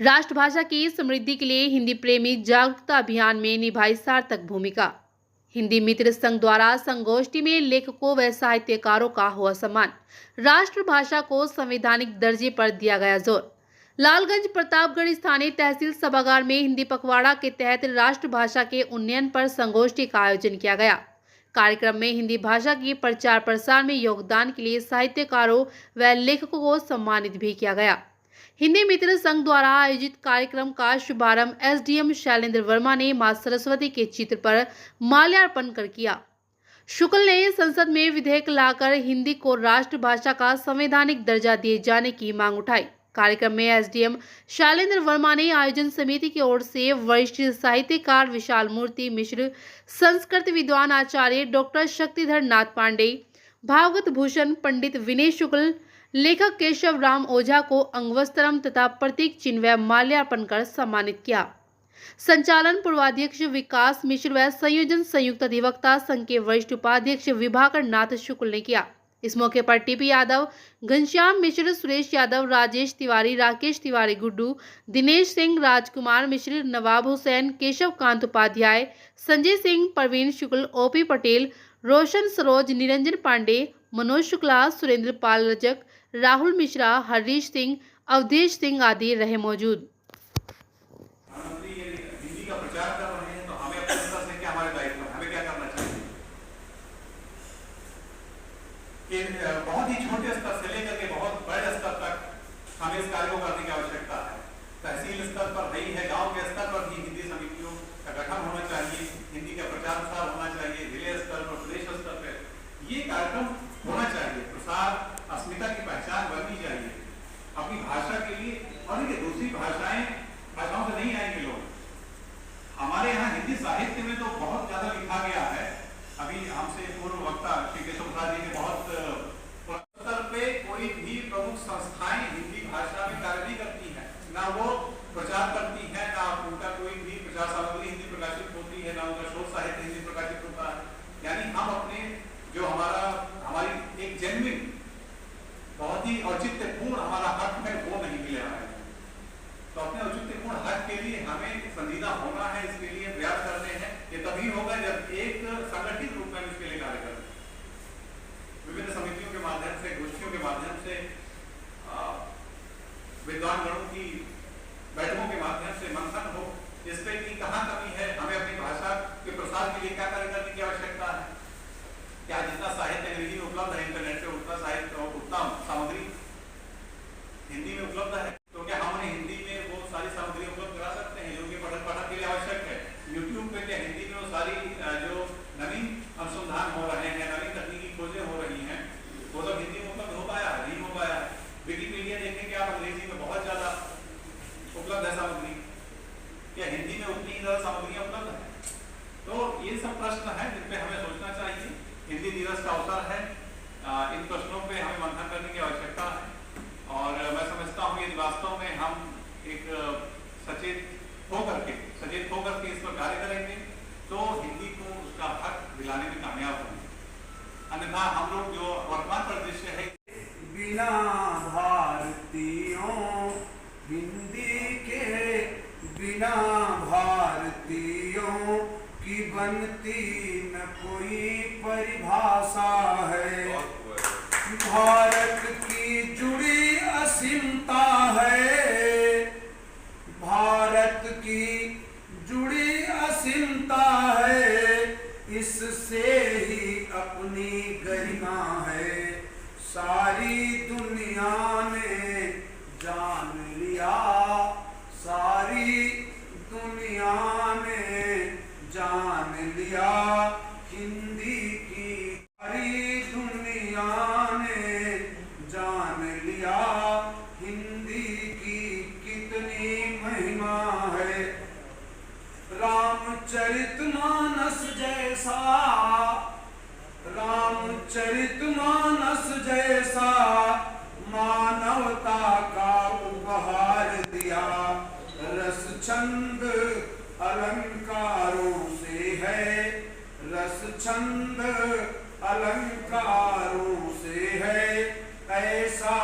राष्ट्रभाषा की समृद्धि के लिए हिंदी प्रेमी जागरूकता अभियान में निभाई सार्थक भूमिका। हिंदी मित्र संघ द्वारा संगोष्ठी में लेखकों व साहित्यकारों का हुआ सम्मान। राष्ट्रभाषा को संवैधानिक दर्जे पर दिया गया जोर। लालगंज प्रतापगढ़ स्थानीय तहसील सभागार में हिंदी पखवाड़ा के तहत राष्ट्रभाषा के उन्नयन पर संगोष्ठी का आयोजन किया गया। कार्यक्रम में हिंदी भाषा की प्रचार प्रसार में योगदान के लिए साहित्यकारों व लेखकों को सम्मानित भी किया गया। हिंदी मित्र संघ द्वारा आयोजित कार्यक्रम का शुभारंभ एसडीएम शैलेंद्र वर्मा ने मां सरस्वती के चित्र पर माल्यार्पण कर किया। शुक्ल ने संसद में विधेयक लाकर हिंदी को राष्ट्रभाषा का संवैधानिक दर्जा दिए जाने की मांग उठाई। कार्यक्रम में एसडीएम शैलेंद्र वर्मा ने आयोजन समिति की ओर से वरिष्ठ साहित्यकार विशाल मूर्ति मिश्र, संस्कृत विद्वान आचार्य डॉक्टर शक्तिधर नाथ पांडे, भागवत भूषण पंडित विनय शुक्ल, लेखक केशव राम ओझा को अंगवस्त्रम तथा प्रतीक चिन्ह व माल्यार्पण कर सम्मानित किया। संचालन पूर्वाध्यक्ष विकास मिश्र व संयोजन संयुक्त अधिवक्ता संघ के वरिष्ठ उपाध्यक्ष विभाकर नाथ शुक्ल ने किया। इस मौके पर टीपी यादव, घनश्याम मिश्र, सुरेश यादव, राजेश तिवारी, राकेश तिवारी, गुड्डू, दिनेश सिंह, राजकुमार मिश्र, नवाब हुसैन, केशव कांत उपाध्याय, संजय सिंह, प्रवीण शुक्ल, ओपी पटेल, रोशन सरोज, निरंजन पांडे, मनोज शुक्ला, सुरेंद्र पाल रजक, राहुल मिश्रा, हरीश सिंह, अवधेश सिंह आदि रहे मौजूद। हिंदी का प्रचार कर रहे हैं तो हमें अपने स्तर से क्या हमारे दायित्व है, हमें क्या करना चाहिए कि बहुत ही छोटे स्तर से लेकर के बहुत बड़े स्तर तक हमें इस कार्य को करने की आवश्यकता है। तहसील स्तर पर नहीं है, गांव के स्तर पर भी हिंदी समितियों का गठन होना चाहिए, हिंदी का प्रचार प्रसार होना चाहिए, जिले स्तर पर, प्रदेश स्तर पर ये कार्यक्रम होना चाहिए। प्रसार अस्मिता की पहचान बननी चाहिए अपनी भाषा के लिए। और ये दूसरी भाषाओं से नहीं आएंगे लोग। हमारे यहाँ हिंदी साहित्य में तो बहुत ज्यादा लिखा गया है। अभी हमसे पूर्व वक्ता श्री केशव प्रसाद जी ने बहुत स्तर पे कोई भी प्रमुख संस्थाएं हिंदी भाषा में कार्य नहीं करती है, ना वो प्रचार करती है, ना उनका कोई भी प्रचार सामग्री हिंदी प्रकाशित होती है, ना उनका शोध साहित्य हिंदी प्रकाशित होता है। यानी हम अपने जो हमारी एक जेन्युइन बहुत ही औचित्यपूर्ण हमारा हक है वो नहीं मिल रहा है। तो अपने औचित्यपूर्ण हक के लिए हमें संजीदा होना है, इसके लिए प्रयास करते हैं। ये तभी होगा जब एक संगठित रूप में इसके लिए कार्य करें, विभिन्न समितियों के माध्यम से, गोष्ठियों के माध्यम से, विद्वान गणों की बैठकों के माध्यम से मंथन हो इस पे की कहाँ कमी है, हमें अपनी भाषा के प्रसार के लिए क्या कार्य करने की आवश्यकता है। क्या जितना साहित्य अंग्रेजी में उपलब्ध है इंटरनेट पे, उतना साहित्य और उतना सामग्री हिंदी में उपलब्ध है, तो क्या हम उन्हें हिंदी में वो सारी सामग्री उपलब्ध करा सकते हैं जो कि पठन पाठन के लिए आवश्यक है। यूट्यूब पे क्या हिंदी में वो सारी जो नवीन अनुसंधान हो रहे हैं, नवीन तकनीकी खोजें हो रही हैं, वो सब हिंदी में उपलब्ध हो पाया है, नहीं हो पाया है। विकिपीडिया देखेंगे आप, अंग्रेजी में बहुत ज्यादा उपलब्ध है सामग्री, क्या हिंदी में उतनी ज्यादा सामग्रियां उपलब्ध है। तो ये सब प्रश्न है जिन पे हमें सोचना चाहिए। हिंदी दिवस का अवसर है, इन प्रश्नों पे हमें मंथन करने की आवश्यकता है। और मैं समझता हूँ यदि वास्तव में हम एक सचेत होकर के इस पर कार्य करेंगे तो हिंदी को उसका हक दिलाने में कामयाब होंगे। अन्यथा हम लोग जो वर्तमान परिदृश्य है, बिना भारतीयों हिंदी के, बिना भारतीयों की बनती न कोई परिभाषा है। भारत की जुड़ी असीमता है, भारत की जुड़ी असीमता है, इससे ही अपनी गरिमा है। सारी दुनिया ने जान लिया, सारी दुनिया ने जान लिया हिंदी की, सारी दुनिया ने जान लिया हिंदी की कितनी महिमा है। रामचरितमानस जैसा, रामचरितमानस जैसा मानवता का उपहार दिया। रस छंद अलंकारों से है, रस छंद अलंकारों से है, ऐसा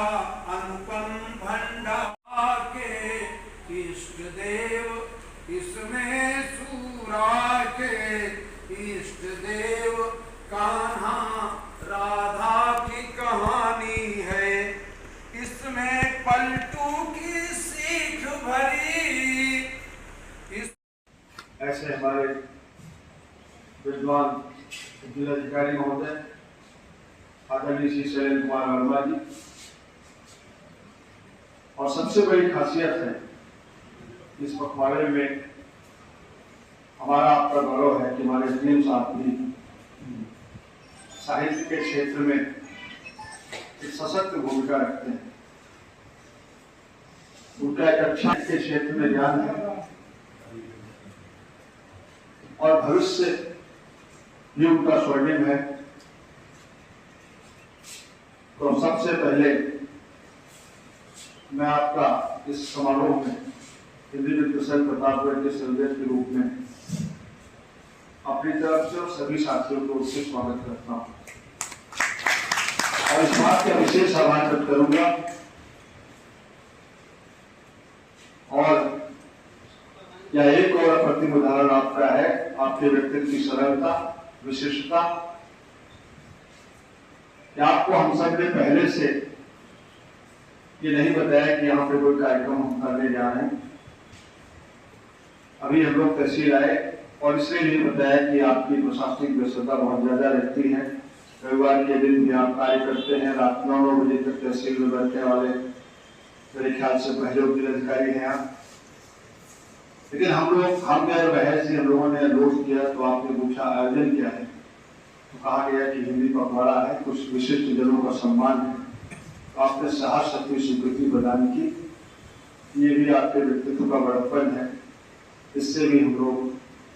अनुपम भंडार के शैलेंद्र कुमार वर्मा जी। और सबसे बड़ी खासियत है इस पखवाड़े में हमारा आपका गौरव है कि हमारे एसडीएम साहब भी साहित्य के क्षेत्र में एक सशक्त भूमिका रखते हैं। उनका एक अच्छा के क्षेत्र में ज्ञान है और भविष्य भी उनका स्वर्णिम है। तो सबसे पहले मैं आपका इस समारोह में हिंदी मित्र संघ प्रतापगढ़ के सदस्य के रूप में अपनी तरफ से और सभी साथियों को उससे स्वागत करता हूं और इस बात का विशेष आभार व्यक्त करूंगा और यह एक और अप्रतिम उदाहरण आपका है, आपके व्यक्तित्व की सरलता, विशिष्टता। आपको हम सब ने पहले से ये नहीं बताया कि यहाँ पे कोई कार्यक्रम हम करने जा रहे हैं। अभी हम लोग तहसील आए और इसलिए नहीं बताया कि आपकी प्रशासनिक व्यस्तता बहुत ज्यादा रहती है। रविवार के दिन भी आप कार्य करते हैं, रात 9 बजे तक तहसील में बैठने वाले मेरे ख्याल से पहले अधिकारी हैं आप। लेकिन हम बहस हम लोगों ने अनुरोध किया तो आपने पूछा आयोजन क्या है, तो कहा गया कि हिंदी पखवाड़ा है, कुछ विशिष्ट जनों का सम्मान है। तो आपने साहस शक्ति स्वीकृति प्रदान की, ये भी आपके व्यक्तित्व का बड़प्पन है। इससे भी हम लोग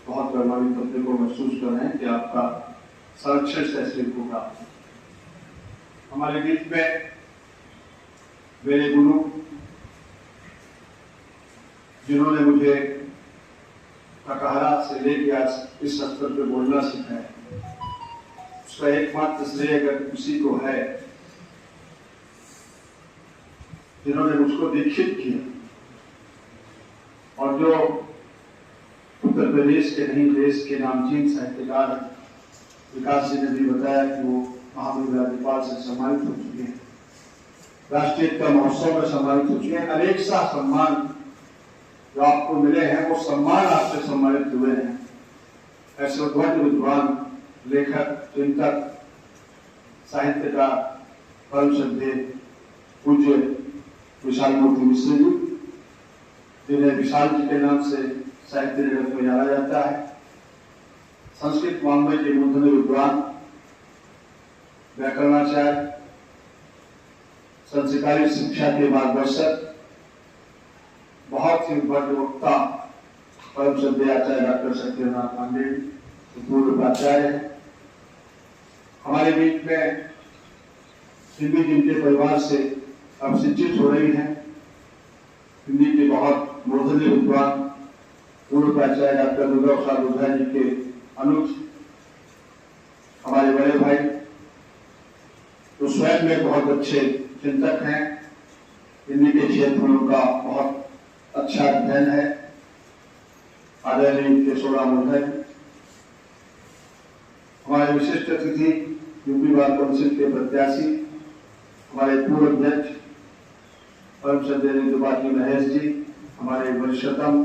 बहुत गौरवान्वित अपने को महसूस कर रहे हैं कि आपका संरक्षण तहसील को प्राप्त है। हमारे बीच में मेरे गुरु जिन्होंने मुझे कटहरा से लेकर आज इस स्तर पर बोलना सिखाया, उसका एकमात्र श्रेय अगर किसी को है, जिन्होंने मुझको दीक्षित किया और जो उत्तर प्रदेश के नहीं देश के नामचीन साहित्यकार विकास जी ने भी बताया कि वो महामहिम राज्यपाल से सम्मानित हो चुके हैं, राष्ट्रीय एकता महोत्सव में सम्मानित हो चुके हैं। अनेक सा सम्मान जो आपको मिले हैं वो सम्मान आपसे सम्मानित हुए हैं। ऐसे उद्वत विद्वान, लेखक, चिंतक, साहित्यकार, परम श्रद्धेय पूज्य विशाल मूर्ति मिश्र जी, जिन्हें विशाल जी के नाम से साहित्य जगत में जाना जाता है, संस्कृत मामले के मूर्धन्य विद्वान, व्याकरणाचार्य, संस्कारी शिक्षा के मार्गदर्शक, बहुत ही बड़े वक्ता परम श्रद्धेय आचार्य डॉक्टर सत्यनारायण पांडे पूर्व प्राचार्य है। हमारे बीच में हिंदी जिनके परिवार से अब शिक्षित हो रही हैं, हिंदी के बहुत मूर्धन्य विद्वान पूर्व प्राचार्य डॉक्टर दुर्गा प्रसाद ओझा जी के अनुज, हमारे बड़े भाई जो स्वयं में बहुत अच्छे चिंतक हैं, हिंदी के क्षेत्र में उनका बहुत अच्छा अध्ययन है, आदरणीय केशोरा मुर्धन। हमारे विशिष्ट अतिथि यूपी बार काउंसिल के प्रत्याशी हमारे पूर्व अध्यक्ष परम श्रद्धेय त्रिपाठी महेश जी, हमारे वरिष्ठतम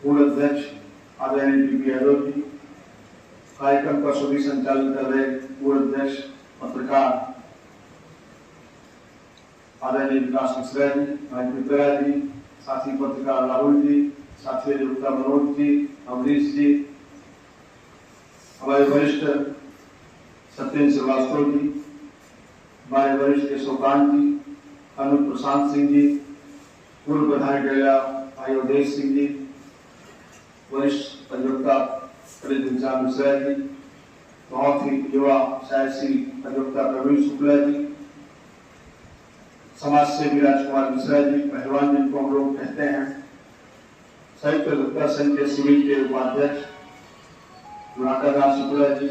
पूर्व अध्यक्ष आदरणीय डीपी यादव जी, कार्यक्रम का सभी संचालन कर रहे पूर्व अध्यक्ष पत्रकार आदरणीय विकास मिश्रा जी, मित्रा जी, साथी पत्रकार राहुल जी, साथी अधिवक्ता मनोज जी, अमरीश जी, हमारे वरिष्ठ सत्येंद्र श्रीवास्तव जी, हमारे वरिष्ठ केशवकांत जी, अनुप प्रशांत सिंह जी, पूर्व प्रधान डेरा भाई उदेश सिंह जी, वरिष्ठ अधिवक्ता पंडित घनश्याम मिश्रा जी, बहुत ही युवा साहसी अधिवक्ता प्रवीण शुक्ला जी, समाज सेवी राजकुमार मिश्रा जी, पहलवान जिनको हम लोग कहते हैं, संयुक्त अधिवक्ता संघ के सिविल के उपाध्यक्ष शुक्ला जी,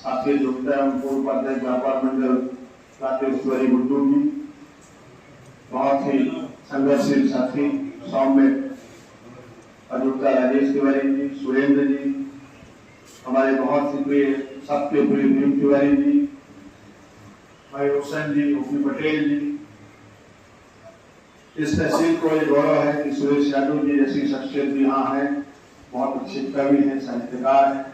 साथी अधिवक्ता एवं पूर्व उपाध्यक्ष व्यापार मंडल राकेश्वरी गुड्डू जी, बहुत ही संघर्षशील साथी सौम्य अधिवक्ता राजेश तिवारी जी, सुरेंद्र जी, हमारे बहुत ही प्रिय सबके प्रिय भीम तिवारी जी, भाई हुसैन जी, ओपी पटेल जी। इस तहसील को ये गौरव है कि सुरेश यादव जी जैसी शख्सियत भी यहाँ है, बहुत अच्छे कवि हैं, साहित्यकार हैं,